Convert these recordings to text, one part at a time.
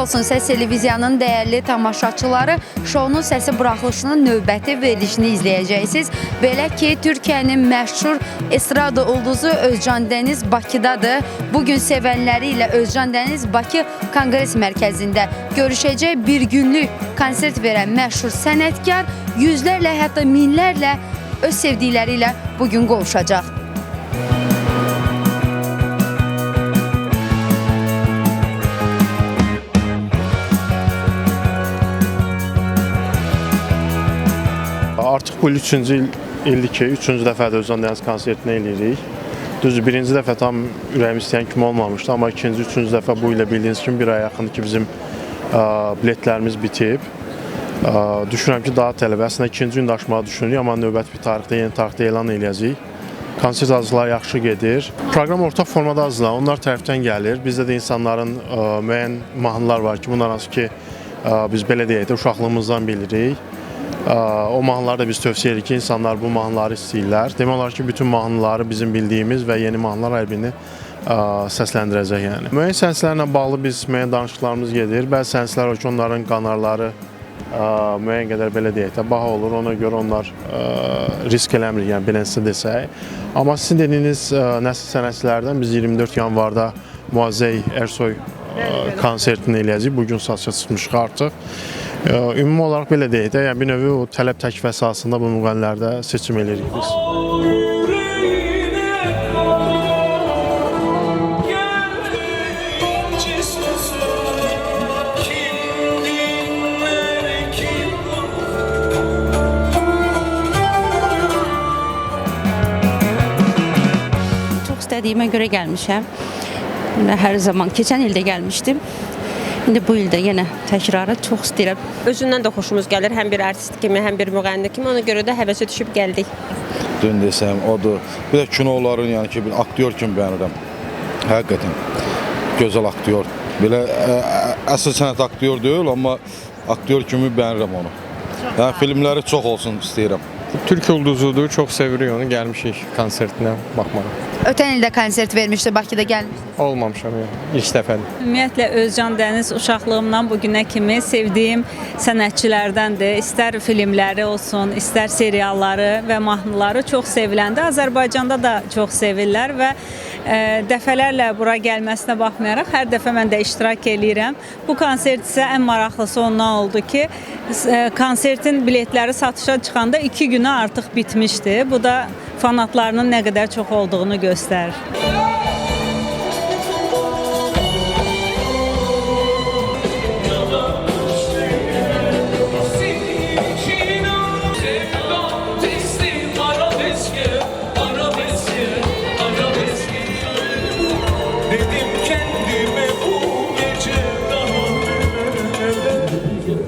olsun Səs Televiziyanın dəyərli tamaşaçıları, şounun səsi buraxılışının növbəti verilişini izləyəcəksiniz. Belə ki, Türkiyənin məşhur estrada ulduzu Özcan Dəniz Bakıdadır. Bugün sevənləri ilə Özcan Dəniz Bakı Konqres Mərkəzində görüşəcək. Bir günlük konsert verən məşhur sənətkar yüzlərlə, hətta minlərlə öz sevdikləri ilə bugün qovuşacaq. Artıq bu 3-cü ildir ki, 3-cü dəfədə Özcan Dəniz konsertini eləyirik. Düzdür, birinci dəfə tam ürəyim istəyən kimi olmamışdı, amma ikinci, üçüncü dəfə bu ilə bildiyiniz kimi bir aya yaxındır ki, bizim biletlərimiz bitib. Düşünürəm ki, daha tələb. Əslində ikinci gün daşımağı düşünürük, amma növbəti bir tarixdə, yeni tarixdə elan eləyəcəyik. Konsert hazırlıqları yaxşı gedir. Proqram ortaq formada hazırlanır, onlar tərəfdən gəlir. Bizdə də insanların müəyyən mahnılar var ki, bunlar hansı ki, biz belə deyək də uşaqlığımızdan bilirik. O mahnıları da biz tövsiyə edirik ki, insanlar bu mahnıları istəyirlər. Demək olar ki, bütün mahnıları bizim bildiyimiz və yeni mahnılar albini səsləndirəcək yəni. Müəyyən sənətlərlə bağlı biz müəyyən danışıqlarımız gedir. Bəzi sənətlər var ki, onların qanarları müəyyən qədər belə deyək də baha olur. Ona görə onlar risk eləmir, yəni beləncə desək. Amma sizin dediyiniz nəsil sənətçilərdən biz 24 yanvarda Muazzez Ersoy konsertini eləyəcəyik. Bugün satışa çıxmışıq artıq. Ümumi olaraq belə deyək də, yəni bir növü o tələb təklif əsasında bu müğənnilərdə seçim eləyirik biz. Çox istədiyimə görə gəlmişəm. Hər zaman keçən ildə gəlmişdim. İndi bu ildə yenə təkrarı çox istəyirəm. Özündən də xoşumuz gəlir, həm bir artist kimi, həm bir müğənni kimi. Ona görə də həvəsə düşüb gəldik. Dün desəm, odur. Bir də kinoların, yəni ki, bir aktyor kimi bəyənirəm. Həqiqətən gözəl aktyor. Belə əsl sənət aktyor deyil, amma aktyor kimi bəyənirəm onu. Yəni filmləri çox olsun istəyirəm. Türk ulduzudur, çox sevirik onu, gəlmişik konsertinə baxmağa. Ötən ildə konsert vermişdi, Bakıda gəlmişdi. Olmamışam yəni, ilk dəfədir. Ümumiyyətlə Özcan Dəniz uşaqlığımdan bugünə kimi sevdiyim sənətçilərdəndir. İstər filmləri olsun, istər serialları və mahnıları çox seviləndir. Azərbaycanda da çox sevirlər və dəfələrlə bura gəlməsinə baxmayaraq hər dəfə mən də iştirak eləyirəm. Bu konsert isə ən maraqlısı ondan oldu ki, konsertin biletləri satışa çıxanda 2 günə artıq bitmişdi. Bu da fanatlarının nə qədər çox olduğunu göstərir.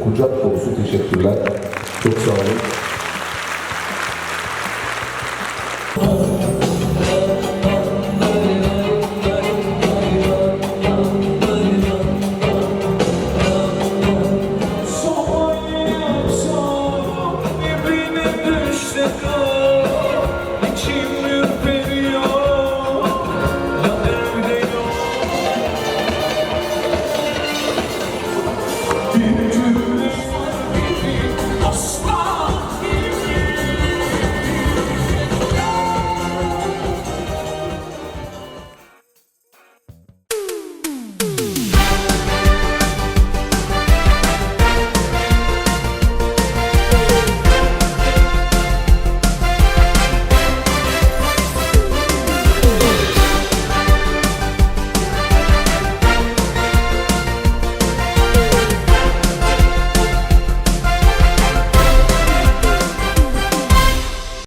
Kucak dolusu teşekkürler. Çok sağ olun.